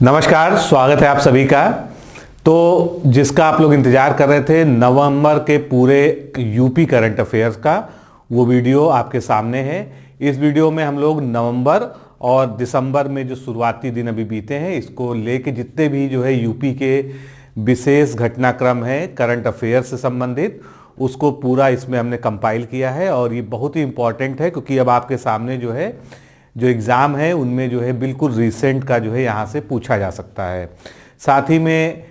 नमस्कार, स्वागत है आप सभी का। तो जिसका आप लोग इंतजार कर रहे थे, नवंबर के पूरे यूपी करंट अफेयर्स का, वो वीडियो आपके सामने है। इस वीडियो में हम लोग नवंबर और दिसंबर में जो शुरुआती दिन अभी बीते हैं, इसको लेके जितने भी जो है यूपी के विशेष घटनाक्रम है करंट अफेयर्स से संबंधित, उसको पूरा इसमें हमने कंपाइल किया है। और ये बहुत ही इंपॉर्टेंट है क्योंकि अब आपके सामने जो है जो एग्ज़ाम है उनमें जो है बिल्कुल रिसेंट का जो है यहाँ से पूछा जा सकता है। साथ ही में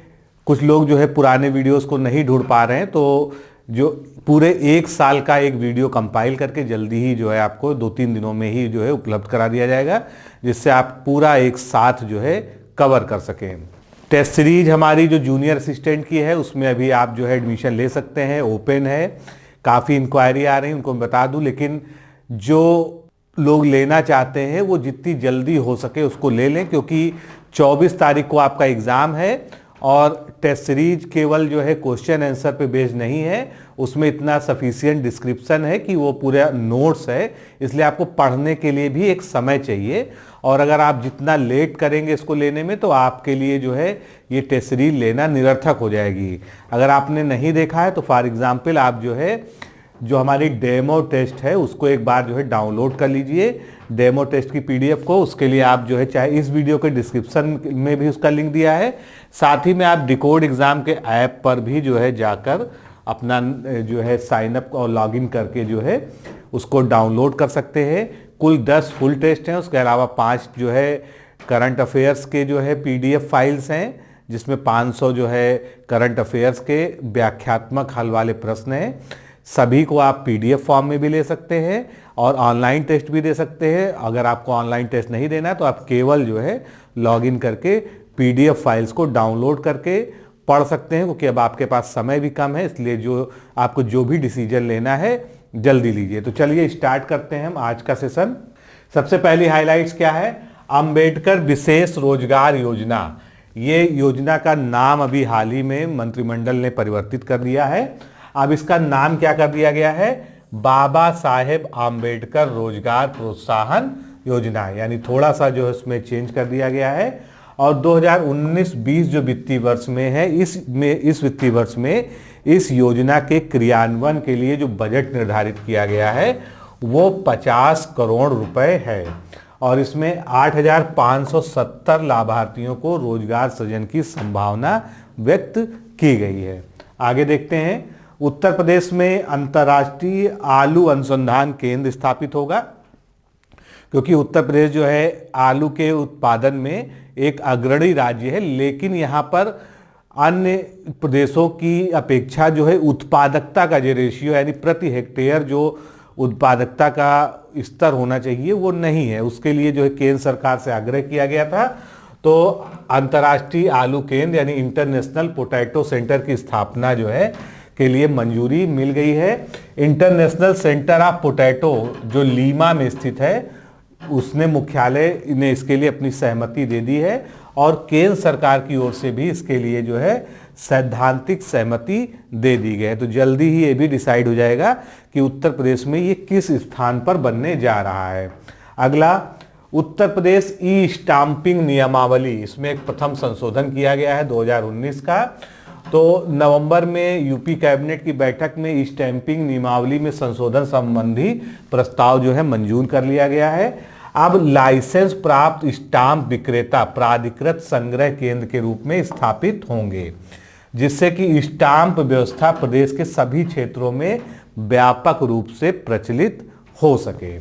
कुछ लोग जो है पुराने वीडियोस को नहीं ढूंढ पा रहे हैं, तो जो पूरे एक साल का एक वीडियो कंपाइल करके जल्दी ही जो है आपको 2-3 दिनों में ही जो है उपलब्ध करा दिया जाएगा, जिससे आप पूरा एक साथ जो है कवर कर सकें। टेस्ट सीरीज हमारी जो जूनियर असिस्टेंट की है, उसमें अभी आप जो है एडमिशन ले सकते हैं, ओपन है। काफ़ी इंक्वायरी आ रही है, उनको मैं बता दूं, लेकिन जो लोग लेना चाहते हैं वो जितनी जल्दी हो सके उसको ले लें, क्योंकि 24 तारीख को आपका एग्ज़ाम है। और टेस्ट सीरीज केवल जो है क्वेश्चन आंसर पे बेस्ड नहीं है, उसमें इतना सफिशिएंट डिस्क्रिप्शन है कि वो पूरा नोट्स है, इसलिए आपको पढ़ने के लिए भी एक समय चाहिए। और अगर आप जितना लेट करेंगे इसको लेने में, तो आपके लिए जो है ये टेस्ट सीरीज लेना निरर्थक हो जाएगी। अगर आपने नहीं देखा है तो फॉर एग्जाम्पल आप जो है जो हमारी डेमो टेस्ट है उसको एक बार जो है डाउनलोड कर लीजिए, डेमो टेस्ट की पीडीएफ को। उसके लिए आप जो है चाहे इस वीडियो के डिस्क्रिप्शन में भी उसका लिंक दिया है, साथ ही में आप डिकोड एग्जाम के ऐप पर भी जो है जाकर अपना जो है साइन अप और लॉगिन करके जो है उसको डाउनलोड कर सकते हैं। कुल 10 फुल टेस्ट हैं, उसके अलावा 5 जो है करंट अफेयर्स के जो है पीडीएफ फाइल्स हैं, जिसमें 500 जो है करंट अफेयर्स के व्याख्यात्मक हल वाले प्रश्न हैं। सभी को आप पीडीएफ फॉर्म में भी ले सकते हैं और ऑनलाइन टेस्ट भी दे सकते हैं। अगर आपको ऑनलाइन टेस्ट नहीं देना है तो आप केवल जो है लॉगिन करके पीडीएफ फाइल्स को डाउनलोड करके पढ़ सकते हैं, क्योंकि अब आपके पास समय भी कम है, इसलिए जो आपको जो भी डिसीजन लेना है जल्दी लीजिए। तो चलिए स्टार्ट करते हैं हम आज का सेशन। सबसे पहली हाईलाइट्स क्या है? अंबेडकर विशेष रोजगार योजना। ये योजना का नाम अभी हाल ही में मंत्रिमंडल ने परिवर्तित कर दिया है। अब इसका नाम क्या कर दिया गया है? बाबा साहेब आम्बेडकर रोजगार प्रोत्साहन योजना, यानी थोड़ा सा जो है उसमें चेंज कर दिया गया है। और 2019-20 जो वित्तीय वर्ष में है, इस वित्तीय वर्ष में इस योजना के क्रियान्वयन के लिए जो बजट निर्धारित किया गया है वो 50 करोड़ रुपए है। और इसमें 8,570 लाभार्थियों को रोजगार सृजन की संभावना व्यक्त की गई है। आगे देखते हैं। उत्तर प्रदेश में अंतर्राष्ट्रीय आलू अनुसंधान केंद्र स्थापित होगा, क्योंकि उत्तर प्रदेश जो है आलू के उत्पादन में एक अग्रणी राज्य है, लेकिन यहाँ पर अन्य प्रदेशों की अपेक्षा जो है उत्पादकता का जो रेशियो, यानी प्रति हेक्टेयर जो उत्पादकता का स्तर होना चाहिए वो नहीं है। उसके लिए जो है केंद्र सरकार से आग्रह किया गया था, तो अंतर्राष्ट्रीय आलू केंद्र यानी इंटरनेशनल पोटैटो सेंटर की स्थापना जो है के लिए मंजूरी मिल गई है। इंटरनेशनल सेंटर ऑफ पोटैटो जो लीमा में स्थित है, उसने मुख्यालय ने इसके लिए अपनी सहमति दे दी है, और केंद्र सरकार की ओर से भी इसके लिए जो है सैद्धांतिक सहमति दे दी गई है। तो जल्दी ही ये भी डिसाइड हो जाएगा कि उत्तर प्रदेश में ये किस स्थान पर बनने जा रहा है। अगला, उत्तर प्रदेश ई स्टाम्पिंग नियमावली, इसमें एक प्रथम संशोधन किया गया है 2019 का। तो नवंबर में यूपी कैबिनेट की बैठक में स्टैंपिंग नियमावली में संशोधन संबंधी प्रस्ताव जो है मंजूर कर लिया गया है। अब लाइसेंस प्राप्त स्टाम्प विक्रेता प्राधिकृत संग्रह केंद्र के रूप में स्थापित होंगे, जिससे कि स्टाम्प व्यवस्था प्रदेश के सभी क्षेत्रों में व्यापक रूप से प्रचलित हो सके।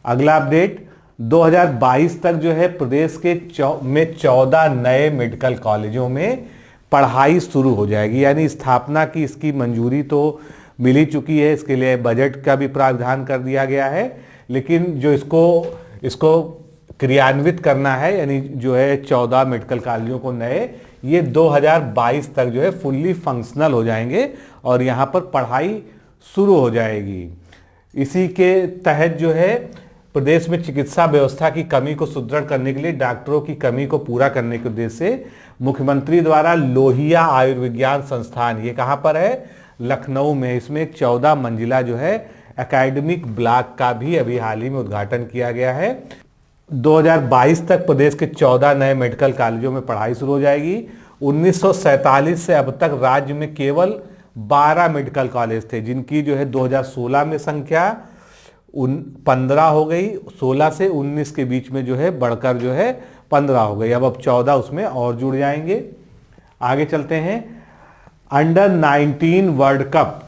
अगला अपडेट, 2022 तक जो है प्रदेश के 14 नए मेडिकल कॉलेजों में पढ़ाई शुरू हो जाएगी, यानी स्थापना की इसकी मंजूरी तो मिल ही चुकी है। इसके लिए बजट का भी प्रावधान कर दिया गया है, लेकिन जो इसको क्रियान्वित करना है, यानी जो है 14 मेडिकल कॉलेजों को नए, ये 2022 तक जो है फुल्ली फंक्शनल हो जाएंगे और यहाँ पर पढ़ाई शुरू हो जाएगी। इसी के तहत जो है प्रदेश में चिकित्सा व्यवस्था की कमी को सुदृढ़ करने के लिए डॉक्टरों की कमी को पूरा करने के उद्देश्य से मुख्यमंत्री द्वारा लोहिया आयुर्विज्ञान संस्थान, ये कहाँ पर है? लखनऊ में। इसमें एक 14 मंजिला जो है एकेडमिक ब्लॉक का भी अभी हाल ही में उद्घाटन किया गया है। 2022 तक प्रदेश के 14 नए मेडिकल कॉलेजों में पढ़ाई शुरू हो जाएगी। 1947 से अब तक राज्य में केवल 12 मेडिकल कॉलेज थे, जिनकी जो है 2016 में संख्या 15 हो गई। 16 से 19 के बीच में जो है बढ़कर जो है 15 हो गई। अब 14 उसमें और जुड़ जाएंगे। आगे चलते हैं। अंडर 19 वर्ल्ड कप,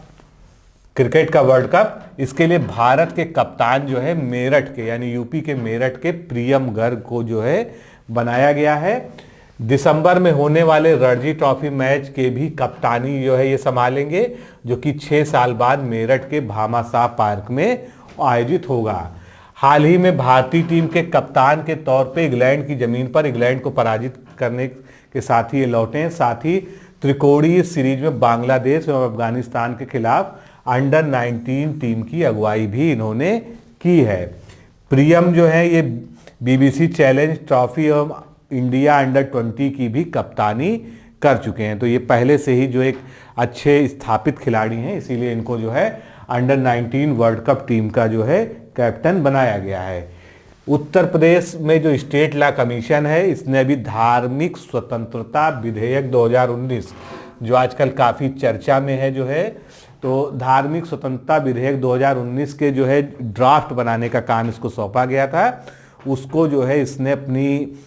क्रिकेट का वर्ल्ड कप, इसके लिए भारत के कप्तान जो है मेरठ के, यानी यूपी के मेरठ के प्रियम गर्ग को जो है बनाया गया है। दिसंबर में होने वाले रणजी ट्रॉफी मैच के भी कप्तानी जो है ये संभालेंगे, जो कि 6 साल बाद मेरठ के भामाशाह पार्क में आयोजित होगा। हाल ही में भारतीय टीम के कप्तान के तौर पे इंग्लैंड की जमीन पर इंग्लैंड को पराजित करने के साथ ही ये लौटे हैं। साथ ही त्रिकोणीय सीरीज में बांग्लादेश और अफगानिस्तान के खिलाफ अंडर 19 टीम की अगुवाई भी इन्होंने की है। प्रियम जो है ये बीबीसी चैलेंज ट्रॉफी एवं इंडिया अंडर 20 की भी कप्तानी कर चुके हैं। तो ये पहले से ही जो एक अच्छे स्थापित खिलाड़ी हैं, इसीलिए इनको जो है अंडर 19 वर्ल्ड कप टीम का जो है कैप्टन बनाया गया है। उत्तर प्रदेश में जो स्टेट लॉ कमीशन है, इसने अभी धार्मिक स्वतंत्रता विधेयक 2019, जो आजकल काफ़ी चर्चा में है जो है, तो धार्मिक स्वतंत्रता विधेयक 2019 के जो है ड्राफ्ट बनाने का काम इसको सौंपा गया था। उसको जो है इसने अपनी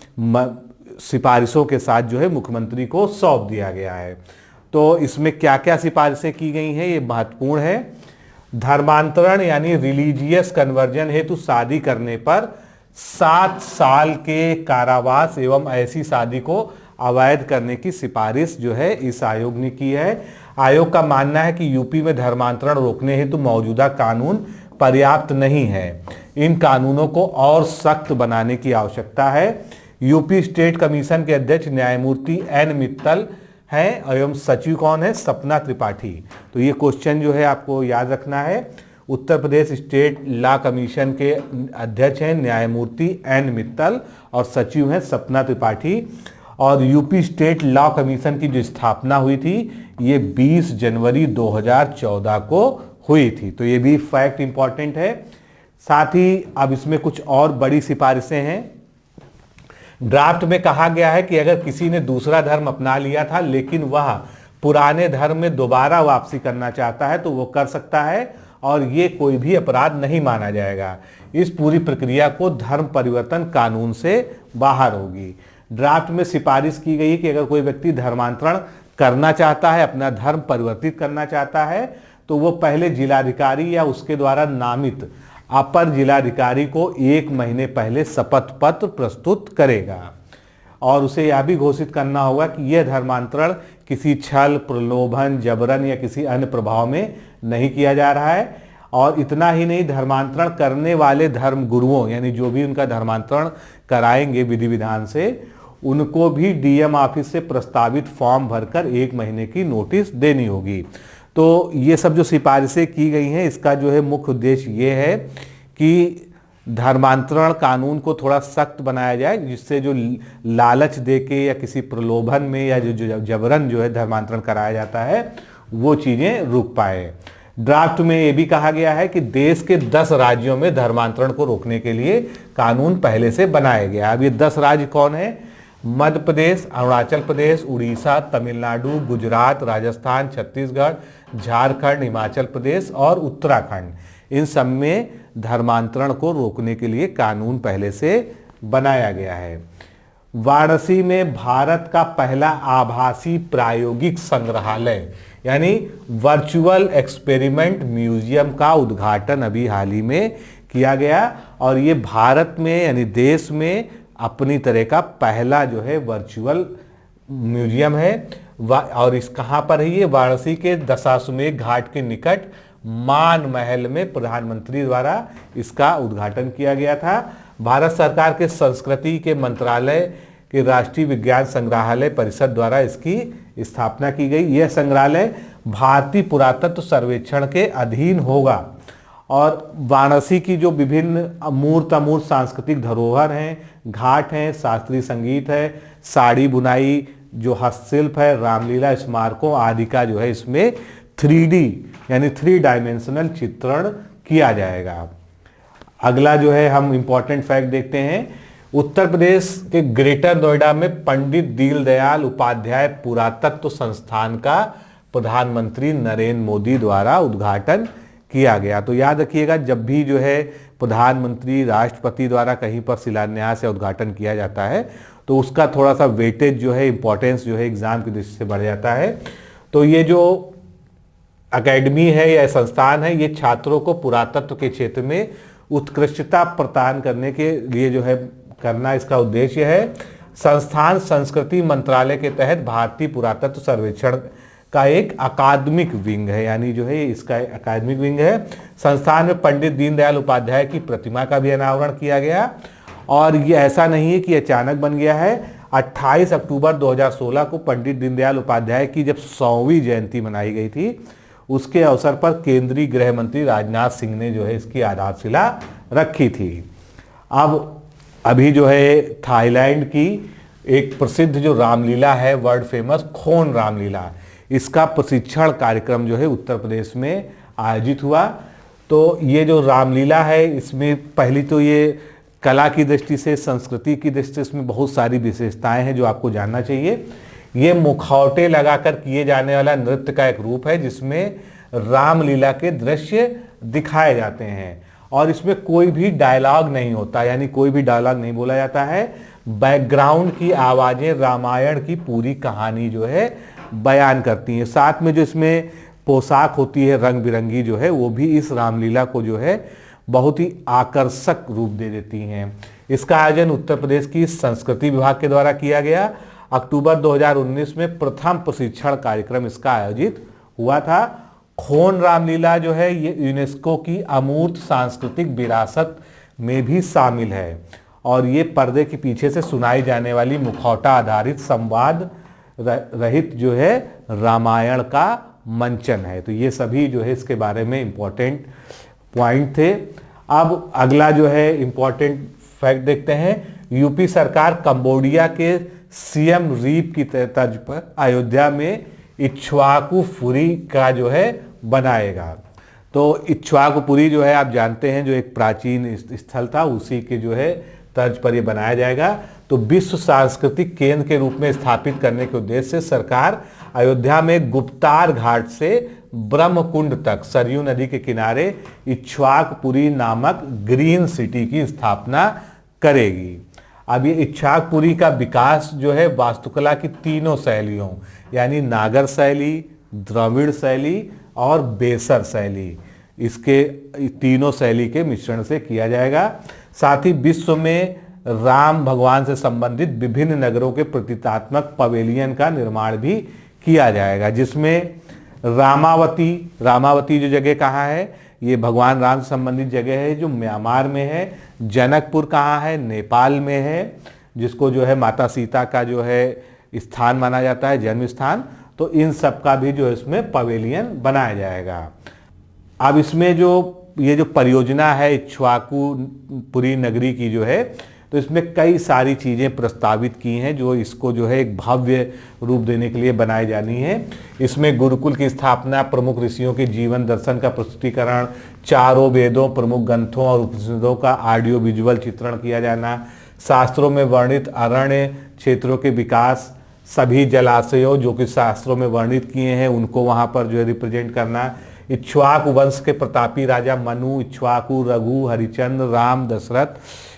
सिफारिशों के साथ जो है मुख्यमंत्री को सौंप दिया गया है। तो इसमें क्या क्या सिफारिशें की गई हैं ये महत्वपूर्ण है। धर्मांतरण यानी रिलीजियस कन्वर्जन हेतु शादी करने पर 7 साल के कारावास एवं ऐसी शादी को अवैध करने की सिफारिश जो है इस आयोग ने की है। आयोग का मानना है कि यूपी में धर्मांतरण रोकने हेतु मौजूदा कानून पर्याप्त नहीं है। इन कानूनों को और सख्त बनाने की आवश्यकता है। यूपी स्टेट कमीशन के अध्यक्ष न्यायमूर्ति एन मित्तल हैं एवं सचिव कौन है? सपना त्रिपाठी। तो ये क्वेश्चन जो है आपको याद रखना है। Uttar Pradesh state law commission के अध्यक्ष हैं न्यायमूर्ति एन मित्तल और सचिव हैं सपना त्रिपाठी। और यूपी स्टेट लॉ कमीशन की जो स्थापना हुई थी ये 20 जनवरी 2014 को हुई थी। तो ये भी फैक्ट इंपॉर्टेंट है। साथ ही अब इसमें कुछ और बड़ी सिफारिशें हैं। ड्राफ्ट में कहा गया है कि अगर किसी ने दूसरा धर्म अपना लिया था लेकिन वह पुराने धर्म में दोबारा वापसी करना चाहता है तो वो कर सकता है और ये कोई भी अपराध नहीं माना जाएगा। इस पूरी प्रक्रिया को धर्म परिवर्तन कानून से बाहर होगी। ड्राफ्ट में सिफारिश की गई कि अगर कोई व्यक्ति धर्मांतरण करना चाहता है, अपना धर्म परिवर्तित करना चाहता है, तो वो पहले जिलाधिकारी या उसके द्वारा नामित अपर जिलाधिकारी को 1 महीने पहले शपथ पत्र प्रस्तुत करेगा और उसे यह भी घोषित करना होगा कि यह धर्मांतरण किसी छल, प्रलोभन, जबरन या किसी अन्य प्रभाव में नहीं किया जा रहा है। और इतना ही नहीं, धर्मांतरण करने वाले धर्म गुरुओं यानी जो भी उनका धर्मांतरण कराएंगे विधि विधान से, उनको भी डीएम ऑफिस से प्रस्तावित फॉर्म भरकर 1 महीने की नोटिस देनी होगी। तो ये सब जो सिफारिशें की गई हैं, इसका जो है मुख्य उद्देश्य ये है कि धर्मांतरण कानून को थोड़ा सख्त बनाया जाए, जिससे जो लालच देके या किसी प्रलोभन में या जो जबरन जो है धर्मांतरण कराया जाता है वो चीज़ें रुक पाए। ड्राफ्ट में ये भी कहा गया है कि देश के 10 राज्यों में धर्मांतरण को रोकने के लिए कानून पहले से बनाया गया। अब ये 10 राज्य कौन है? मध्य प्रदेश, अरुणाचल प्रदेश, उड़ीसा, तमिलनाडु, गुजरात, राजस्थान, छत्तीसगढ़, झारखंड, हिमाचल प्रदेश और उत्तराखंड। इन सब में धर्मांतरण को रोकने के लिए कानून पहले से बनाया गया है। वाराणसी में भारत का पहला आभासी प्रायोगिक संग्रहालय यानी वर्चुअल एक्सपेरिमेंट म्यूजियम का उद्घाटन अभी हाल ही में किया गया और ये भारत में यानी देश में अपनी तरह का पहला जो है वर्चुअल म्यूजियम है। और इस कहाँ पर है ये? वाराणसी के दशाश्वमेध घाट के निकट मान महल में प्रधानमंत्री द्वारा इसका उद्घाटन किया गया था। भारत सरकार के संस्कृति के मंत्रालय के राष्ट्रीय विज्ञान संग्रहालय परिषद द्वारा इसकी स्थापना की गई। यह संग्रहालय भारतीय पुरातत्व सर्वेक्षण के अधीन होगा और वाराणसी की जो विभिन्न अमूर्त अमूर्त सांस्कृतिक धरोहर हैं, घाट हैं, शास्त्रीय संगीत है, साड़ी बुनाई, जो हस्तशिल्प है, रामलीला स्मारकों आदि का जो है इसमें 3D यानी 3 डायमेंशनल चित्रण किया जाएगा। अगला जो है हम इंपॉर्टेंट फैक्ट देखते हैं। उत्तर प्रदेश के ग्रेटर नोएडा में पंडित दीनदयाल उपाध्याय पुरातत्व संस्थान का प्रधानमंत्री नरेंद्र मोदी द्वारा उद्घाटन किया गया। तो याद रखिएगा, जब भी जो है प्रधानमंत्री राष्ट्रपति द्वारा कहीं पर शिलान्यास या उद्घाटन किया जाता है तो उसका थोड़ा सा वेटेज जो है, इंपॉर्टेंस जो है एग्जाम की दृष्टि से बढ़ जाता है। तो ये जो अकेडमी है या संस्थान है, ये छात्रों को पुरातत्व के क्षेत्र में उत्कृष्टता प्रदान करने के लिए जो है करना इसका उद्देश्य है। संस्थान संस्कृति मंत्रालय के तहत भारतीय पुरातत्व सर्वेक्षण का एक अकादमिक विंग है, यानी जो है इसका अकादमिक विंग है। संस्थान में पंडित दीनदयाल उपाध्याय की प्रतिमा का भी अनावरण किया गया और ये ऐसा नहीं है कि अचानक बन गया है। 28 अक्टूबर 2016 को पंडित दीनदयाल उपाध्याय की जब 100वीं जयंती मनाई गई थी, उसके अवसर पर केंद्रीय गृह मंत्री राजनाथ सिंह ने जो है इसकी आधारशिला रखी थी। अब अभी जो है थाईलैंड की एक प्रसिद्ध जो रामलीला है, वर्ल्ड फेमस खोन रामलीला, इसका प्रशिक्षण कार्यक्रम जो है उत्तर प्रदेश में आयोजित हुआ। तो ये जो रामलीला है, इसमें पहली तो ये कला की दृष्टि से, संस्कृति की दृष्टि से इसमें बहुत सारी विशेषताएं हैं जो आपको जानना चाहिए। ये मुखौटे लगाकर किए जाने वाला नृत्य का एक रूप है जिसमें रामलीला के दृश्य दिखाए जाते हैं और इसमें कोई भी डायलॉग नहीं होता, यानी कोई भी डायलॉग नहीं बोला जाता है। बैकग्राउंड की आवाजें रामायण की पूरी कहानी जो है बयान करती हैं। साथ में जो इसमें पोशाक होती है रंग बिरंगी जो है, वो भी इस रामलीला को जो है बहुत ही आकर्षक रूप दे देती हैं। इसका आयोजन उत्तर प्रदेश की संस्कृति विभाग के द्वारा किया गया। अक्टूबर 2019 में प्रथम प्रशिक्षण कार्यक्रम इसका आयोजित हुआ था। खोन रामलीला जो है ये यूनेस्को की अमूर्त सांस्कृतिक विरासत में भी शामिल है और ये पर्दे के पीछे से सुनाई जाने वाली मुखौटा आधारित संवाद रहित जो है रामायण का मंचन है। तो ये सभी जो है इसके बारे में इंपॉर्टेंट पॉइंट थे। अब अगला जो है इंपॉर्टेंट फैक्ट देखते हैं। यूपी सरकार कंबोडिया के सीएम रीप की तर्ज पर अयोध्या में इक्ष्वाकुपुरी का जो है बनाएगा। तो इक्ष्वाकुपुरी जो है आप जानते हैं जो एक प्राचीन स्थल था, उसी के जो है तर्ज पर ये बनाया जाएगा। तो विश्व सांस्कृतिक केंद्र के रूप में स्थापित करने के उद्देश्य से सरकार अयोध्या में गुप्तार घाट से ब्रह्मकुंड तक सरयू नदी के किनारे इक्ष्वाकुपुरी नामक ग्रीन सिटी की स्थापना करेगी। अब ये इक्ष्वाकुपुरी का विकास जो है वास्तुकला की तीनों शैलियों, यानी नागर शैली, द्रविड़ शैली और बेसर शैली, इसके तीनों शैली के मिश्रण से किया जाएगा। साथ ही विश्व में राम भगवान से संबंधित विभिन्न नगरों के प्रतीकात्मक पवेलियन का निर्माण भी किया जाएगा, जिसमें रामावती जो जगह कहाँ है, ये भगवान राम से संबंधित जगह है जो म्यांमार में है। जनकपुर कहाँ है, नेपाल में है, जिसको जो है माता सीता का जो है स्थान माना जाता है, जन्म स्थान। तो इन सब का भी जो है इसमें पवेलियन बनाया जाएगा। अब इसमें जो ये जो परियोजना है इक्ष्वाकुपुरी नगरी की जो है, तो इसमें कई सारी चीज़ें प्रस्तावित की हैं जो इसको जो है एक भव्य रूप देने के लिए बनाई जानी है। इसमें गुरुकुल की स्थापना, प्रमुख ऋषियों के जीवन दर्शन का प्रस्तुतिकरण, चारों वेदों, प्रमुख ग्रंथों और उपनिषदों का ऑडियो विजुअल चित्रण किया जाना, शास्त्रों में वर्णित अरण्य क्षेत्रों के विकास, सभी जलाशयों जो कि शास्त्रों में वर्णित किए हैं उनको वहाँ पर जो है रिप्रेजेंट करना, इक्ष्वाकु वंश के प्रतापी राजा मनु, इक्ष्वाकु, रघु, हरिश्चंद्र, राम, दशरथ,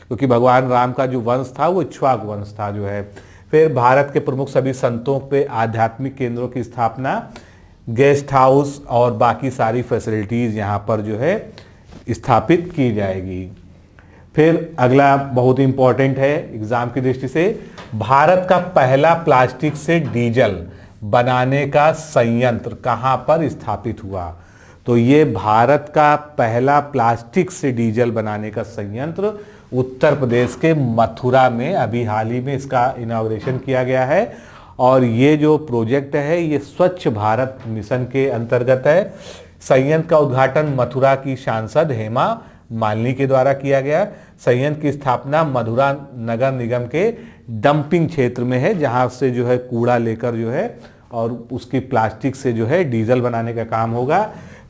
क्योंकि भगवान राम का जो वंश था वो इक्ष्वाकु वंश था जो है। फिर भारत के प्रमुख सभी संतों पे आध्यात्मिक केंद्रों की स्थापना, गेस्ट हाउस और बाकी सारी फैसिलिटीज़ यहाँ पर जो है स्थापित की जाएगी। फिर अगला बहुत इंपॉर्टेंट है एग्जाम की दृष्टि से, भारत का पहला प्लास्टिक से डीजल बनाने का संयंत्र कहाँ पर स्थापित हुआ। तो ये भारत का पहला प्लास्टिक से डीजल बनाने का संयंत्र उत्तर प्रदेश के मथुरा में अभी हाल ही में इसका इनॉग्रेशन किया गया है। और ये जो प्रोजेक्ट है ये स्वच्छ भारत मिशन के अंतर्गत है। संयंत्र का उद्घाटन मथुरा की सांसद हेमा मालिनी के द्वारा किया गया। संयंत्र की स्थापना मथुरा नगर निगम के डंपिंग क्षेत्र में है, जहां से जो है कूड़ा लेकर जो है और उसकी प्लास्टिक से जो है डीजल बनाने का काम होगा।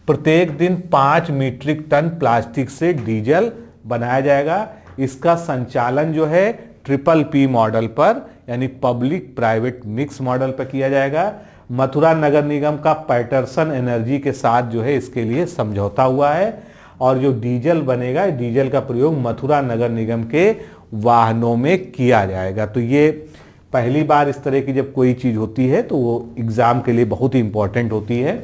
प्रत्येक दिन 5 मीट्रिक टन प्लास्टिक से डीजल बनाया जाएगा। इसका संचालन जो है PPP मॉडल पर यानी पब्लिक प्राइवेट मिक्स मॉडल पर किया जाएगा। मथुरा नगर निगम का पैटरसन एनर्जी के साथ जो है इसके लिए समझौता हुआ है और जो डीजल बनेगा, डीजल का प्रयोग मथुरा नगर निगम के वाहनों में किया जाएगा। तो ये पहली बार इस तरह की जब कोई चीज़ होती है तो वो एग्ज़ाम के लिए बहुत ही इंपॉर्टेंट होती है।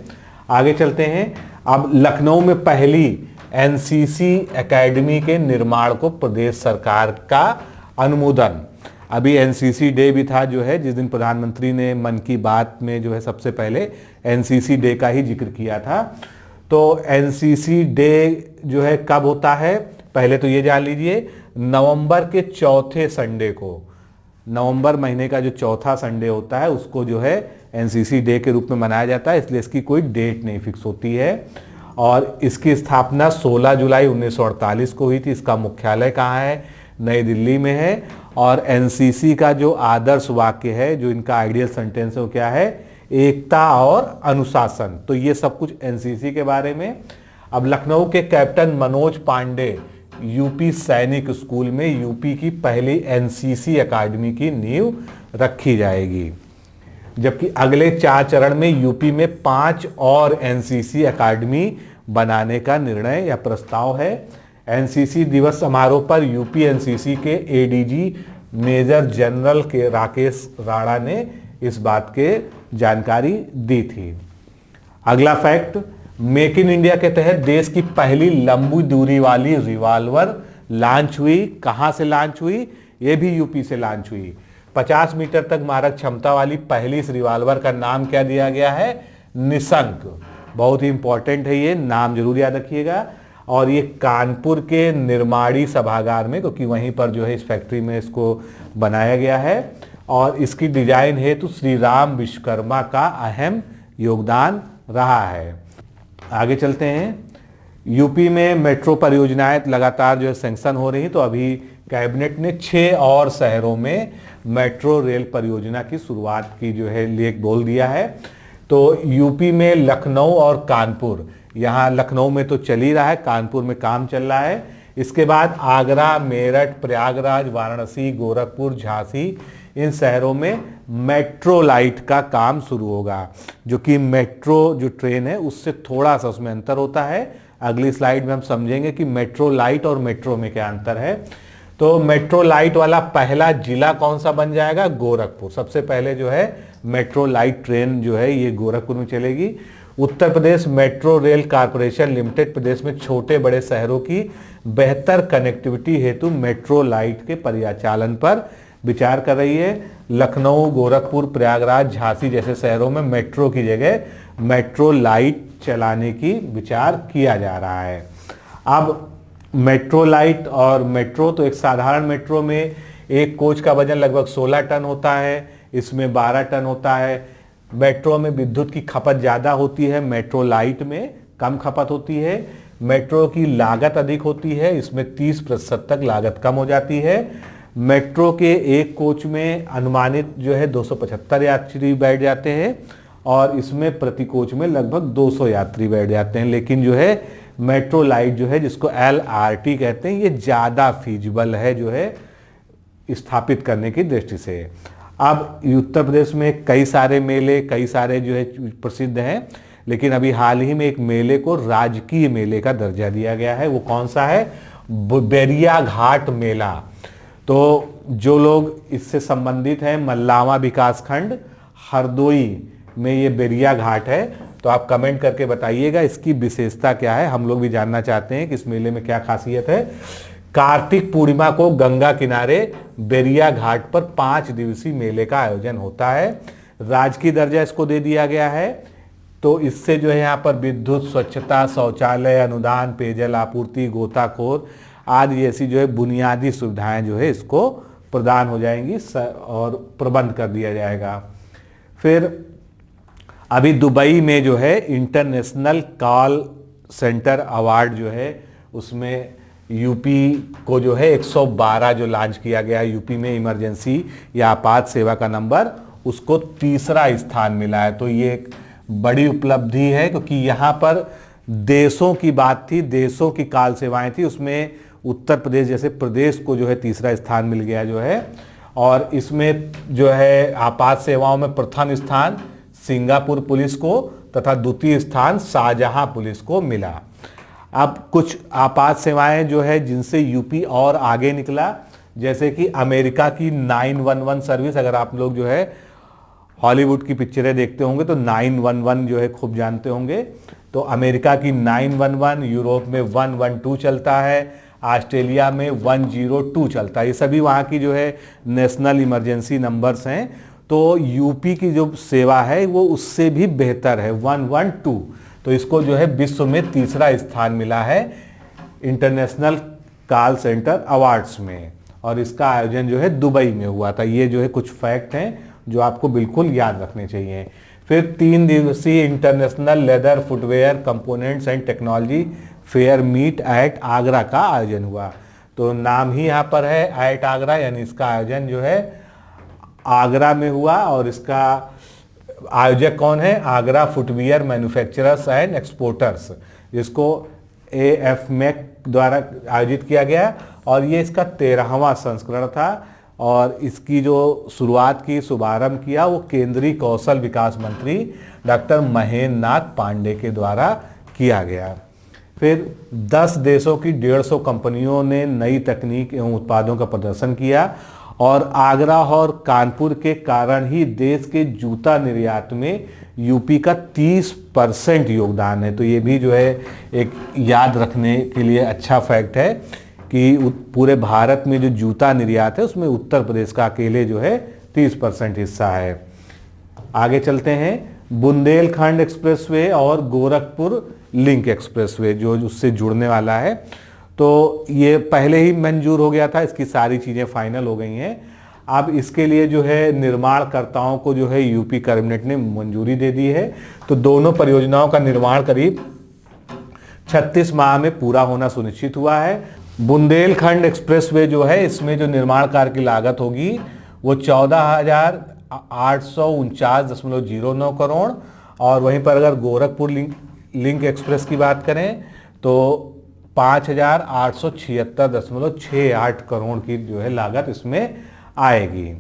आगे चलते हैं। अब लखनऊ में पहली एनसीसी एकेडमी के निर्माण को प्रदेश सरकार का अनुमोदन। अभी एनसीसी डे भी था जो है, जिस दिन प्रधानमंत्री ने मन की बात में जो है सबसे पहले एनसीसी डे का ही जिक्र किया था। तो एनसीसी डे जो है कब होता है, पहले तो ये जान लीजिए, नवंबर के चौथे संडे को, नवंबर महीने का जो चौथा संडे होता है उसको जो है एनसीसी डे के रूप में मनाया जाता है। इसलिए इसकी कोई डेट नहीं फिक्स होती है और इसकी स्थापना 16 जुलाई 1948 को हुई थी। इसका मुख्यालय कहाँ है, नई दिल्ली में है। और एनसीसी का जो आदर्श वाक्य है, जो इनका आइडियल सेंटेंस है, वो क्या है, एकता और अनुशासन। तो ये सब कुछ एनसीसी के बारे में। अब लखनऊ के कैप्टन मनोज पांडे यूपी सैनिक स्कूल में यूपी की पहली एनसीसी अकादमी की नींव रखी जाएगी। जबकि अगले 4 चरण में यूपी में 5 और एनसीसी अकादमी बनाने का निर्णय या प्रस्ताव है। एनसीसी दिवस समारोह पर यूपी एनसीसी के एडीजी मेजर जनरल के राकेश राणा ने इस बात के जानकारी दी थी। अगला फैक्ट, मेक इन इंडिया के तहत देश की पहली लंबी दूरी वाली रिवॉल्वर लॉन्च हुई। कहां से लॉन्च हुई, ये भी यूपी से लॉन्च हुई। 50 मीटर तक मारक क्षमता वाली पहली इस रिवॉल्वर का नाम क्या दिया गया है, निशंक। बहुत ही इंपॉर्टेंट है, ये नाम जरूर याद रखिएगा। और ये कानपुर के निर्माणी सभागार में, क्योंकि वहीं पर जो है इस फैक्ट्री में इसको बनाया गया है। और इसकी डिजाइन हेतु श्री राम विश्वकर्मा का अहम योगदान रहा है। आगे चलते हैं। यूपी में मेट्रो परियोजनाएं लगातार जो है सैंक्शन हो रही हैं। तो अभी कैबिनेट ने 6 और शहरों में मेट्रो रेल परियोजना की शुरुआत की जो है लिए बोल दिया है। तो यूपी में लखनऊ और कानपुर, यहाँ लखनऊ में तो चल ही रहा है, कानपुर में काम चल रहा है। इसके बाद आगरा, मेरठ, प्रयागराज, वाराणसी, गोरखपुर, झांसी, इन शहरों में मेट्रो लाइट का काम शुरू होगा। जो कि मेट्रो जो ट्रेन है उससे थोड़ा सा उसमें अंतर होता है। अगली स्लाइड में हम समझेंगे कि मेट्रो लाइट और मेट्रो में क्या अंतर है। तो मेट्रो लाइट वाला पहला जिला कौन सा बन जाएगा, गोरखपुर। सबसे पहले जो है मेट्रो लाइट ट्रेन जो है ये गोरखपुर में चलेगी। Uttar Pradesh metro rail corporation limited प्रदेश में छोटे बड़े शहरों की बेहतर कनेक्टिविटी हेतु मेट्रो लाइट के परिचालन पर विचार कर रही है। लखनऊ, गोरखपुर, प्रयागराज, झांसी जैसे शहरों में मेट्रो की जगह मेट्रो लाइट चलाने की विचार किया जा रहा है। अब मेट्रो लाइट और मेट्रो, तो एक साधारण मेट्रो में एक कोच का वजन लगभग 16 टन होता है, इसमें 12 टन होता है। मेट्रो में विद्युत की खपत ज़्यादा होती है, मेट्रो लाइट में कम खपत होती है। मेट्रो की लागत अधिक होती है, इसमें 30% तक लागत कम हो जाती है। मेट्रो के एक कोच में अनुमानित जो है 275 यात्री बैठ जाते हैं और इसमें प्रति कोच में लगभग 200 यात्री बैठ जाते हैं। लेकिन जो है मेट्रो लाइट जो है, जिसको LRT कहते हैं, ये ज़्यादा फीजिबल है जो है स्थापित करने की दृष्टि से। अब उत्तर प्रदेश में कई सारे मेले, कई सारे जो है प्रसिद्ध हैं, लेकिन अभी हाल ही में एक मेले को राजकीय मेले का दर्जा दिया गया है। वो कौन सा है, बैरिया घाट मेला। तो जो लोग इससे संबंधित हैं, मल्लावा विकासखंड हरदोई में ये बैरिया घाट है, तो आप कमेंट करके बताइएगा इसकी विशेषता क्या है। हम लोग भी जानना चाहते हैं कि इस मेले में क्या खासियत है। कार्तिक पूर्णिमा को गंगा किनारे बैरिया घाट पर 5 दिवसीय मेले का आयोजन होता है। राजकीय दर्जा इसको दे दिया गया है। तो इससे जो है यहाँ पर विद्युत, स्वच्छता, शौचालय, अनुदान, पेयजल आपूर्ति, गोताखोर आदि जैसी जो है बुनियादी सुविधाएं जो है इसको प्रदान हो जाएंगी और प्रबंध कर दिया जाएगा। फिर अभी दुबई में जो है इंटरनेशनल कॉल सेंटर अवार्ड जो है उसमें यूपी को जो है 112 जो लॉन्च किया गया है यूपी में इमरजेंसी या आपात सेवा का नंबर, उसको 3रा स्थान मिला है। तो ये एक बड़ी उपलब्धि है, क्योंकि यहाँ पर देशों की बात थी, देशों की कॉल सेवाएं थी, उसमें उत्तर प्रदेश जैसे प्रदेश को जो है तीसरा स्थान मिल गया जो है। और इसमें जो है आपात सेवाओं में प्रथम स्थान सिंगापुर पुलिस को तथा द्वितीय स्थान शाहजहां पुलिस को मिला। अब कुछ आपात सेवाएं जो है जिनसे यूपी और आगे निकला, जैसे कि अमेरिका की 911 सर्विस। अगर आप लोग जो है हॉलीवुड की पिक्चरें देखते होंगे तो 911 जो है खूब जानते होंगे। तो अमेरिका की 911, यूरोप में 112 चलता है, ऑस्ट्रेलिया में 102 चलता है। ये सभी वहाँ की जो है नेशनल इमरजेंसी नंबर्स हैं। तो यूपी की जो सेवा है वो उससे भी बेहतर है, 112। तो इसको जो है विश्व में तीसरा स्थान मिला है इंटरनेशनल कॉल सेंटर अवार्ड्स में, और इसका आयोजन जो है दुबई में हुआ था। ये जो है कुछ फैक्ट हैं जो आपको बिल्कुल याद रखने चाहिए। फिर 3 दिवसीय international leather footwear components and technology fair meet at Agra का आयोजन हुआ। तो नाम ही यहाँ पर है एट आगरा, यानी इसका आयोजन जो है आगरा में हुआ। और इसका आयोजक कौन है? Agra footwear manufacturers and exporters, जिसको AFMEC द्वारा आयोजित किया गया। और ये इसका 13वां संस्करण था। और इसकी जो शुभारंभ किया वो केंद्रीय कौशल विकास मंत्री डॉक्टर महेंद्र नाथ पांडे के द्वारा किया गया। फिर 10 देशों की 150 कंपनियों ने नई तकनीक एवं उत्पादों का प्रदर्शन किया। और आगरा और कानपुर के कारण ही देश के जूता निर्यात में यूपी का 30% योगदान है। तो ये भी जो है एक याद रखने के लिए अच्छा फैक्ट है कि पूरे भारत में जो जूता निर्यात है उसमें उत्तर प्रदेश का अकेले जो है 30% हिस्सा है। आगे चलते हैं। बुंदेलखंड एक्सप्रेसवे और गोरखपुर लिंक एक्सप्रेसवे जो उससे जुड़ने वाला है, तो ये पहले ही मंजूर हो गया था, इसकी सारी चीज़ें फाइनल हो गई हैं। अब इसके लिए जो है निर्माणकर्ताओं को जो है यूपी कैबिनेट ने मंजूरी दे दी है। तो दोनों परियोजनाओं का निर्माण करीब 36 माह में पूरा होना सुनिश्चित हुआ है। बुंदेलखंड एक्सप्रेसवे जो है इसमें जो निर्माण कार्य की लागत होगी वो 14,849.09 करोड़। और वहीं पर अगर गोरखपुर लिंक एक्सप्रेस की बात करें तो 5,876.68 करोड़ की जो है लागत इसमें आएगी।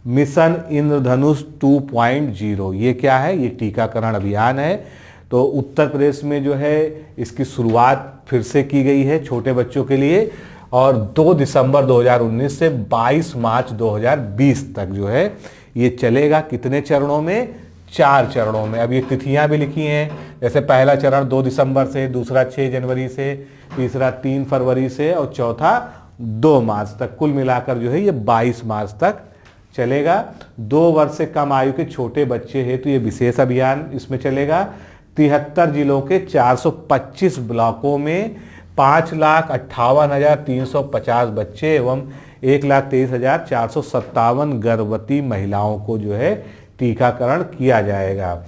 मिशन इंद्रधनुष 2.0 ये क्या है? ये टीकाकरण अभियान है। तो उत्तर प्रदेश में जो है इसकी शुरुआत फिर से की गई है छोटे बच्चों के लिए, और 2 दिसंबर 2019 से 22 मार्च 2020 तक जो है ये चलेगा। कितने चरणों में? 4 चरणों में। अब ये तिथियां भी लिखी हैं, जैसे पहला चरण 2 दिसंबर से, दूसरा 6 जनवरी से, तीसरा 3 फरवरी से और चौथा 2 मार्च तक। कुल मिलाकर जो है ये 22 मार्च तक चलेगा। 2 वर्ष से कम आयु के छोटे बच्चे हैं तो ये विशेष अभियान इसमें चलेगा। 73 जिलों के 425 ब्लॉकों में 5,58,350 बच्चे एवं 1,23,457 गर्भवती महिलाओं को जो है टीकाकरण किया जाएगा।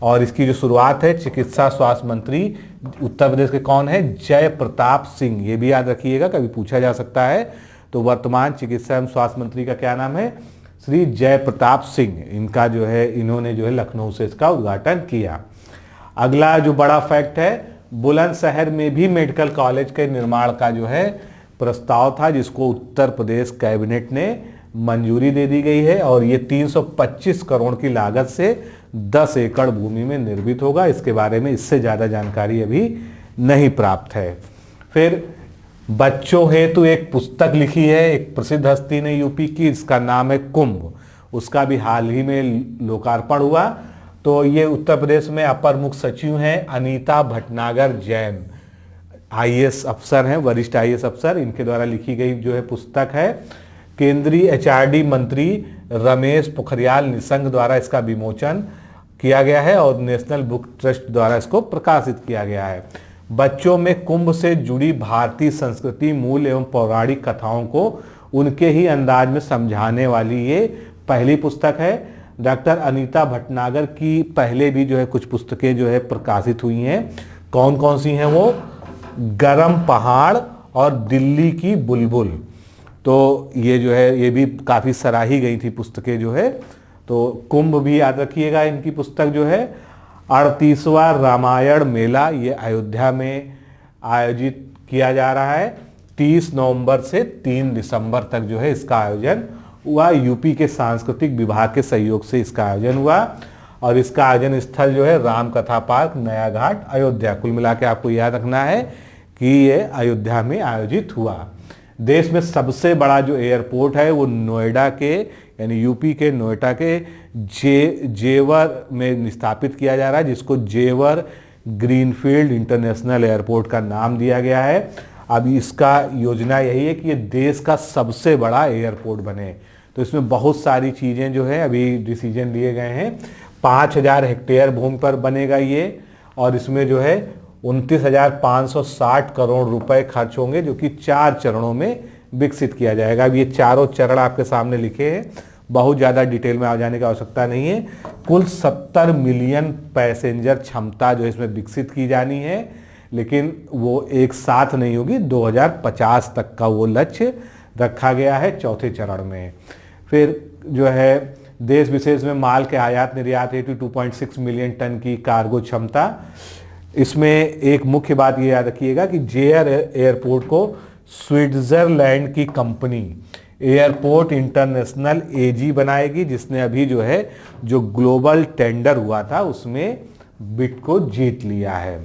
और इसकी जो शुरुआत है चिकित्सा स्वास्थ्य मंत्री उत्तर प्रदेश के कौन है? जय प्रताप सिंह। ये भी याद रखिएगा, कभी पूछा जा सकता है। तो वर्तमान चिकित्सा एवं स्वास्थ्य मंत्री का क्या नाम है? श्री जय प्रताप सिंह। इनका जो है इन्होंने जो है लखनऊ से इसका उद्घाटन किया। अगला जो बड़ा फैक्ट है, बुलंदशहर में भी मेडिकल कॉलेज के निर्माण का जो है प्रस्ताव था, जिसको उत्तर प्रदेश कैबिनेट ने मंजूरी दे दी गई है। और ये 325 करोड़ की लागत से 10 एकड़ भूमि में निर्मित होगा। इसके बारे में इससे ज़्यादा जानकारी अभी नहीं प्राप्त है। फिर बच्चों हेतु एक पुस्तक लिखी है एक प्रसिद्ध हस्ती ने यूपी की, इसका नाम है कुंभ। उसका भी हाल ही में लोकार्पण हुआ। तो ये उत्तर प्रदेश में अपर मुख्य सचिव हैं अनीता भटनागर जैन, IAS अफसर हैं, वरिष्ठ IAS अफसर। इनके द्वारा लिखी गई जो है पुस्तक है। केंद्रीय HRD मंत्री रमेश पोखरियाल निशंक द्वारा इसका विमोचन किया गया है और नेशनल बुक ट्रस्ट द्वारा इसको प्रकाशित किया गया है। बच्चों में कुंभ से जुड़ी भारतीय संस्कृति, मूल एवं पौराणिक कथाओं को उनके ही अंदाज में समझाने वाली ये पहली पुस्तक है। डॉक्टर अनीता भटनागर की पहले भी जो है कुछ पुस्तकें जो है प्रकाशित हुई हैं। कौन कौन सी हैं वो? गरम पहाड़ और दिल्ली की बुलबुल। तो ये जो है ये भी काफ़ी सराही गई थी पुस्तकें जो है। तो कुंभ भी याद रखिएगा। इनकी पुस्तक जो है 38वां रामायण मेला ये अयोध्या में आयोजित किया जा रहा है 30 नवंबर से 3 दिसंबर तक जो है इसका आयोजन हुआ। यूपी के सांस्कृतिक विभाग के सहयोग से इसका आयोजन हुआ और इसका आयोजन स्थल जो है राम कथा पार्क, नया घाट, अयोध्या। कुल मिला के आपको याद रखना है कि ये अयोध्या में आयोजित हुआ। देश में सबसे बड़ा जो एयरपोर्ट है वो नोएडा के यानी यूपी के नोएडा के जेवर में स्थापित किया जा रहा है, जिसको जेवर ग्रीनफील्ड इंटरनेशनल एयरपोर्ट का नाम दिया गया है। अब इसका योजना यही है कि ये देश का सबसे बड़ा एयरपोर्ट बने। तो इसमें बहुत सारी चीज़ें जो है अभी डिसीजन लिए गए हैं। 5000 हेक्टेयर भूमि पर बनेगा ये और इसमें जो है 29,560 करोड़ रुपए खर्च होंगे, जो कि 4 चरणों में विकसित किया जाएगा। अब ये चारों चरण आपके सामने लिखे हैं, बहुत ज़्यादा डिटेल में आ जाने की आवश्यकता नहीं है। कुल 70 मिलियन पैसेंजर क्षमता जो इसमें विकसित की जानी है, लेकिन वो एक साथ नहीं होगी। 2050 तक का वो लक्ष्य रखा गया है चौथे चरण में। फिर जो है देश विशेष में माल के आयात निर्यात हेतु 2.6 मिलियन टन की कार्गो क्षमता। इसमें एक मुख्य बात ये याद रखिएगा कि जेयर एयरपोर्ट को स्विट्जरलैंड की कंपनी एयरपोर्ट इंटरनेशनल एजी बनाएगी, जिसने अभी जो है जो ग्लोबल टेंडर हुआ था उसमें बिड को जीत लिया है।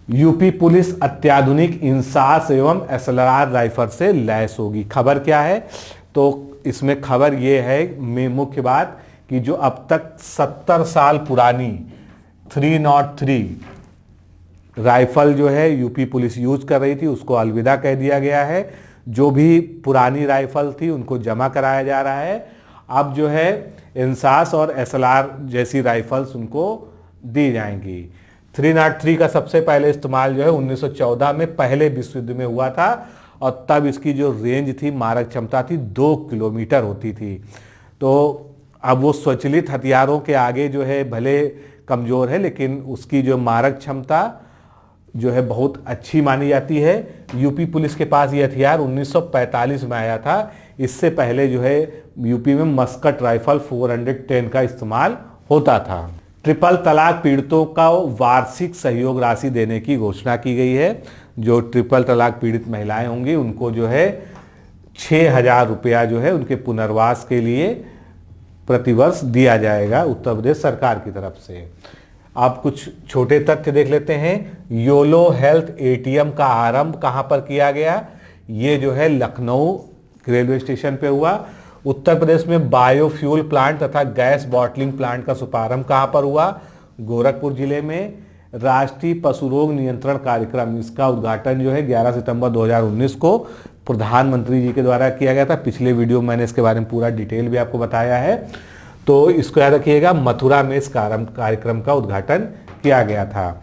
यूपी पुलिस अत्याधुनिक इंसास एवं एसएलआर राइफल से लैस होगी। खबर क्या है? तो इसमें खबर ये है मुख्य बात कि जो अब तक 70 साल पुरानी 303 राइफल जो है यूपी पुलिस यूज कर रही थी, उसको अलविदा कह दिया गया है। जो भी पुरानी राइफल थी उनको जमा कराया जा रहा है। अब जो है इंसास और एसएलआर जैसी राइफल्स उनको दी जाएंगी। 303 का सबसे पहले इस्तेमाल जो है 1914 में पहले विश्व युद्ध में हुआ था और तब इसकी जो रेंज थी, मारक क्षमता थी, 2 किलोमीटर होती थी। तो अब वो स्वचालित हथियारों के आगे जो है भले कमज़ोर है, लेकिन उसकी जो मारक क्षमता जो है बहुत अच्छी मानी जाती है। यूपी पुलिस के पास ये हथियार 1945 में आया था। इससे पहले जो है यूपी में मस्कट राइफल 410 का इस्तेमाल होता था। ट्रिपल तलाक पीड़ितों का वार्षिक सहयोग राशि देने की घोषणा की गई है। जो ट्रिपल तलाक पीड़ित महिलाएं होंगी उनको जो है 6,000 रुपया जो है उनके पुनर्वास के लिए प्रतिवर्ष दिया जाएगा उत्तर प्रदेश सरकार की तरफ से। आप कुछ छोटे तथ्य देख लेते हैं। योलो हेल्थ एटीएम का आरंभ कहां पर किया गया? ये जो है लखनऊ रेलवे स्टेशन पे हुआ। उत्तर प्रदेश में बायोफ्यूल प्लांट तथा गैस बॉटलिंग प्लांट का शुभारंभ कहां पर हुआ? गोरखपुर जिले में। राष्ट्रीय पशु रोग नियंत्रण कार्यक्रम, इसका उद्घाटन जो है 11 सितंबर 2019 को प्रधानमंत्री जी के द्वारा किया गया था। पिछले वीडियो में मैंने इसके बारे में पूरा डिटेल भी आपको बताया है, तो इसको याद रखिएगा। मथुरा में इस कार्यक्रम का उद्घाटन किया गया था।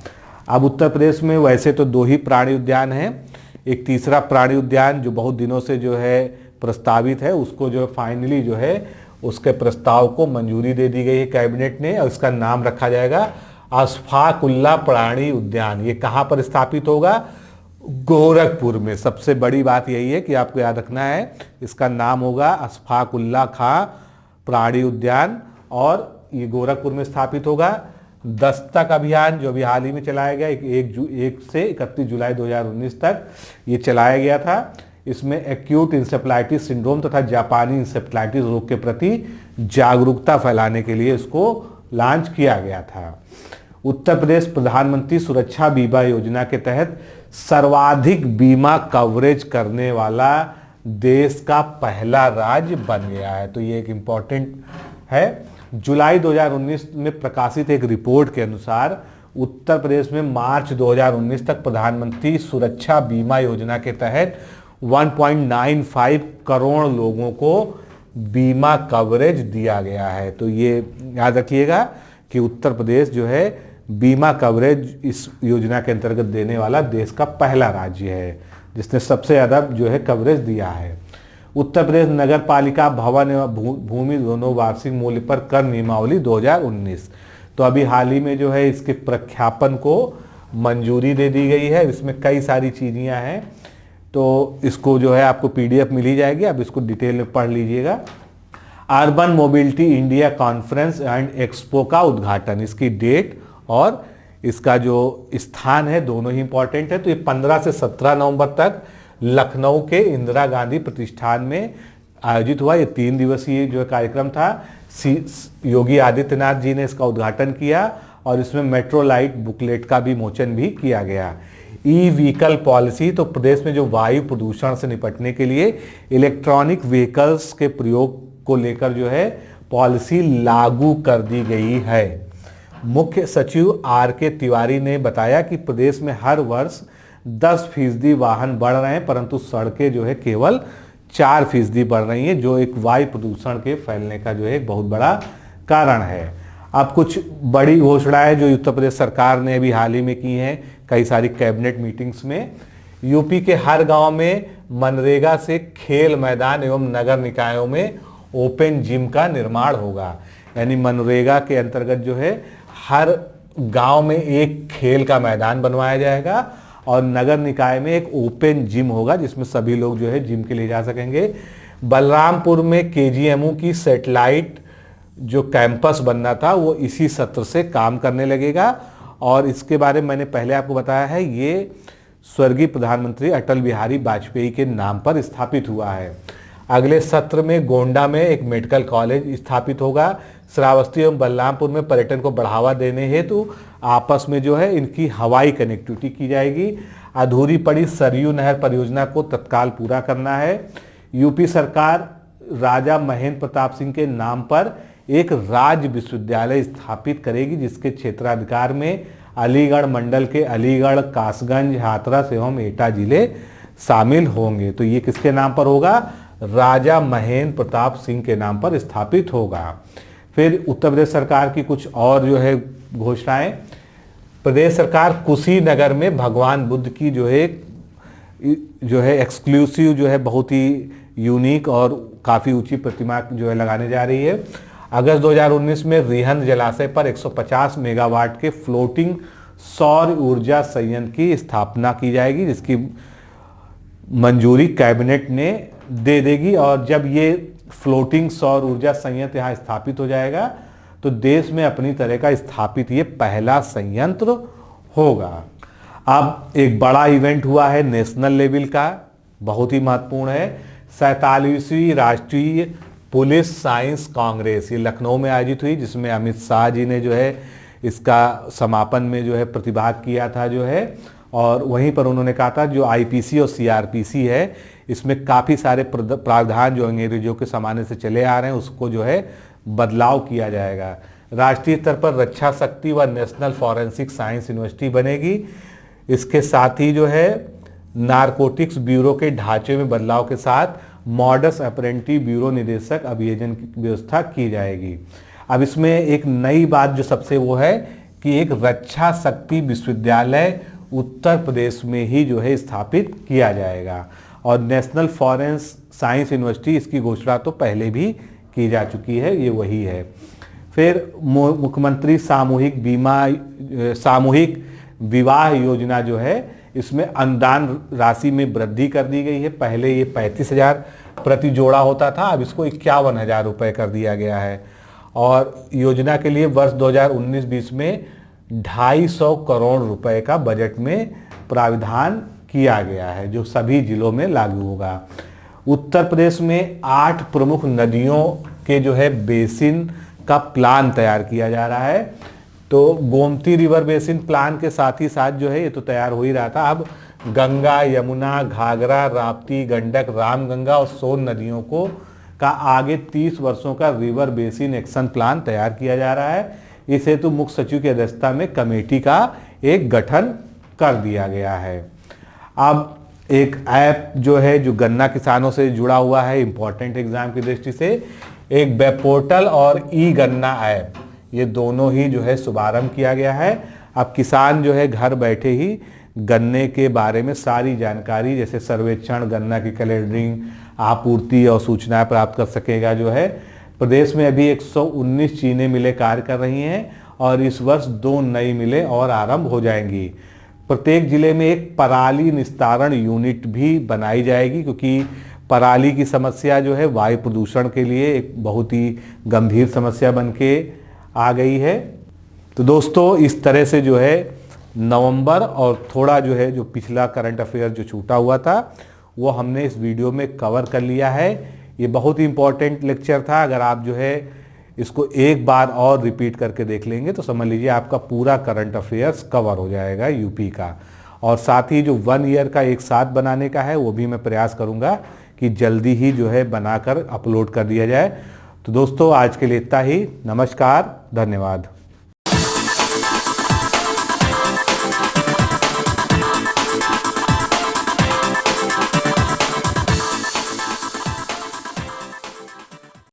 अब उत्तर प्रदेश में वैसे तो 2 ही प्राणी उद्यान हैं। एक तीसरा प्राणी उद्यान जो बहुत दिनों से जो है प्रस्तावित है, उसको जो फाइनली जो है उसके प्रस्ताव को मंजूरी दे दी गई है कैबिनेट ने, और इसका नाम रखा जाएगा अशफाकुल्ला प्राणी उद्यान। ये कहाँ पर स्थापित होगा? गोरखपुर में। सबसे बड़ी बात यही है कि आपको याद रखना है, इसका नाम होगा अशफाकुल्ला खां प्राणी उद्यान और ये गोरखपुर में स्थापित होगा। दस्तक अभियान जो अभी हाल ही में चलाया गया, 1 से 31 जुलाई 2019 तक ये चलाया गया था। इसमें एक्यूट इंसेफ्लाइटिस सिंड्रोम तथा जापानी इंसेफ्लाइटिस रोग के प्रति जागरूकता फैलाने के लिए इसको लॉन्च किया गया था। उत्तर प्रदेश प्रधानमंत्री सुरक्षा बीमा योजना के तहत सर्वाधिक बीमा कवरेज करने वाला देश का पहला राज्य बन गया है। तो ये एक इम्पॉर्टेंट है। जुलाई 2019 में प्रकाशित एक रिपोर्ट के अनुसार उत्तर प्रदेश में मार्च 2019 तक प्रधानमंत्री सुरक्षा बीमा योजना के तहत 1.95 करोड़ लोगों को बीमा कवरेज दिया गया है। तो ये याद रखिएगा कि उत्तर प्रदेश जो है बीमा कवरेज इस योजना के अंतर्गत देने वाला देश का पहला राज्य है, जिसने सबसे ज़्यादा जो है कवरेज दिया है। उत्तर प्रदेश नगर पालिका भवन एवं भूमि दोनों वार्षिक मूल्य पर कर नियमावली 2019, तो अभी हाल ही में जो है इसके प्रख्यापन को मंजूरी दे दी गई है। इसमें कई सारी चीज़ें हैं, तो इसको जो है आपको PDF मिल ही जाएगी, आप इसको डिटेल में पढ़ लीजिएगा। Urban mobility India conference and expo का उद्घाटन, इसकी डेट और इसका जो स्थान है दोनों ही इंपॉर्टेंट है। तो ये 15 से 17 नवंबर तक लखनऊ के इंदिरा गांधी प्रतिष्ठान में आयोजित हुआ। ये 3 दिवसीय जो कार्यक्रम था। योगी आदित्यनाथ जी ने इसका उद्घाटन किया और इसमें मेट्रो लाइट बुकलेट का भी विमोचन भी किया गया। ई व्हीकल पॉलिसी, तो प्रदेश में जो वायु प्रदूषण से निपटने के लिए इलेक्ट्रॉनिक व्हीकल्स के प्रयोग को लेकर जो है पॉलिसी लागू कर दी गई है। मुख्य सचिव आर के तिवारी ने बताया कि प्रदेश में हर वर्ष 10% वाहन बढ़ रहे हैं, परंतु सड़कें जो है केवल 4% बढ़ रही हैं, जो एक वायु प्रदूषण के फैलने का जो है एक बहुत बड़ा कारण है। अब कुछ बड़ी घोषणाएं जो उत्तर प्रदेश सरकार ने अभी हाल ही में की हैं कई सारी कैबिनेट मीटिंग्स में। यूपी के हर गांव में मनरेगा से खेल मैदान एवं नगर निकायों में ओपन जिम का निर्माण होगा। यानी मनरेगा के अंतर्गत जो है हर गांव में एक खेल का मैदान बनवाया जाएगा और नगर निकाय में एक ओपन जिम होगा जिसमें सभी लोग जो है जिम के लिए जा सकेंगे। बलरामपुर में केजीएमयू की सैटेलाइट जो कैंपस बनना था वो इसी सत्र से काम करने लगेगा और इसके बारे में मैंने पहले आपको बताया है, ये स्वर्गीय प्रधानमंत्री अटल बिहारी वाजपेयी के नाम पर स्थापित हुआ है। अगले सत्र में गोंडा में एक मेडिकल कॉलेज स्थापित होगा। श्रावस्ती एवं बलरामपुर में पर्यटन को बढ़ावा देने हेतु आपस में जो है इनकी हवाई कनेक्टिविटी की जाएगी। अधूरी पड़ी सरयू नहर परियोजना को तत्काल पूरा करना है। यूपी सरकार राजा महेंद्र प्रताप सिंह के नाम पर एक राज्य विश्वविद्यालय स्थापित करेगी जिसके क्षेत्राधिकार में अलीगढ़ मंडल के अलीगढ़, कासगंज, हाथरस एवं एटा जिले शामिल होंगे। तो ये किसके नाम पर होगा? राजा महेंद्र प्रताप सिंह के नाम पर स्थापित होगा। फिर उत्तर प्रदेश सरकार की कुछ और जो है घोषणाएं। प्रदेश सरकार कुशीनगर में भगवान बुद्ध की जो है एक्सक्लूसिव जो है बहुत ही यूनिक और काफ़ी ऊंची प्रतिमा जो है लगाने जा रही है। अगस्त 2019 में रिहंद जलाशय पर 150 मेगावाट के फ्लोटिंग सौर ऊर्जा संयंत्र की स्थापना की जाएगी जिसकी मंजूरी कैबिनेट ने दे देगी और जब ये फ्लोटिंग सौर ऊर्जा संयंत्र यहाँ स्थापित हो जाएगा तो देश में अपनी तरह का स्थापित ये पहला संयंत्र होगा। अब एक बड़ा इवेंट हुआ है नेशनल लेवल का, बहुत ही महत्वपूर्ण है। 47वीं राष्ट्रीय पुलिस साइंस कांग्रेस ये लखनऊ में आयोजित हुई जिसमें अमित शाह जी ने जो है इसका समापन में जो है प्रतिभाग किया था जो है, और वहीं पर उन्होंने कहा था जो आईपीसी और सीआरपीसी है इसमें काफ़ी सारे प्रावधान जो अंग्रेजों के ज़माने से चले आ रहे हैं उसको जो है बदलाव किया जाएगा। राष्ट्रीय स्तर पर रक्षा शक्ति व नेशनल फॉरेंसिक साइंस यूनिवर्सिटी बनेगी। इसके साथ ही जो है नारकोटिक्स ब्यूरो के ढांचे में बदलाव के साथ मॉडस अप्रेंटिस ब्यूरो निदेशक अभियोजन की व्यवस्था की जाएगी। अब इसमें एक नई बात जो सबसे वो है कि एक रक्षा शक्ति विश्वविद्यालय उत्तर प्रदेश में ही जो है स्थापित किया जाएगा और नेशनल फॉरेंस साइंस यूनिवर्सिटी इसकी घोषणा तो पहले भी की जा चुकी है, ये वही है। फिर मुख्यमंत्री सामूहिक विवाह योजना जो है इसमें अनुदान राशि में वृद्धि कर दी गई है। पहले ये 35,000 प्रति जोड़ा होता था, अब इसको 51,000 रुपये कर दिया गया है और योजना के लिए वर्ष 2019-20 में 250 करोड़ रुपए का बजट में प्राविधान किया गया है जो सभी जिलों में लागू होगा। उत्तर प्रदेश में 8 प्रमुख नदियों के जो है बेसिन का प्लान तैयार किया जा रहा है। तो गोमती रिवर बेसिन प्लान के साथ ही साथ जो है ये तो तैयार हो ही रहा था, अब गंगा, यमुना, घाघरा, राप्ती, गंडक, रामगंगा और सोन नदियों को का आगे 30 वर्षों का रिवर बेसिन एक्शन प्लान तैयार किया जा रहा है। इस हेतु मुख्य सचिव की अध्यक्षता में कमेटी का एक गठन कर दिया गया है। अब एक ऐप जो है जो गन्ना किसानों से जुड़ा हुआ है, इंपॉर्टेंट एग्जाम की दृष्टि से, एक वेब पोर्टल और ई गन्ना ऐप ये दोनों ही जो है शुभारंभ किया गया है। अब किसान जो है घर बैठे ही गन्ने के बारे में सारी जानकारी जैसे सर्वेक्षण, गन्ना की कैलेंडरिंग, आपूर्ति और सूचनाएं प्राप्त कर सकेगा। जो है प्रदेश में अभी 119 चीनी मिलें कार्य कर रही हैं और इस वर्ष 2 नई मिलें और आरंभ हो जाएंगी। प्रत्येक जिले में एक पराली निस्तारण यूनिट भी बनाई जाएगी क्योंकि पराली की समस्या जो है वायु प्रदूषण के लिए एक बहुत ही गंभीर समस्या बन के आ गई है। तो दोस्तों इस तरह से जो है नवंबर और थोड़ा जो है जो पिछला करंट अफेयर जो छूटा हुआ था वो हमने इस वीडियो में कवर कर लिया है। ये बहुत ही इंपॉर्टेंट लेक्चर था। अगर आप जो है इसको एक बार और रिपीट करके देख लेंगे तो समझ लीजिए आपका पूरा करंट अफेयर्स कवर हो जाएगा यूपी का। और साथ ही जो 1 ईयर का एक साथ बनाने का है वो भी मैं प्रयास करूंगा कि जल्दी ही जो है बनाकर अपलोड कर दिया जाए। तो दोस्तों आज के लिए इतना ही। नमस्कार, धन्यवाद।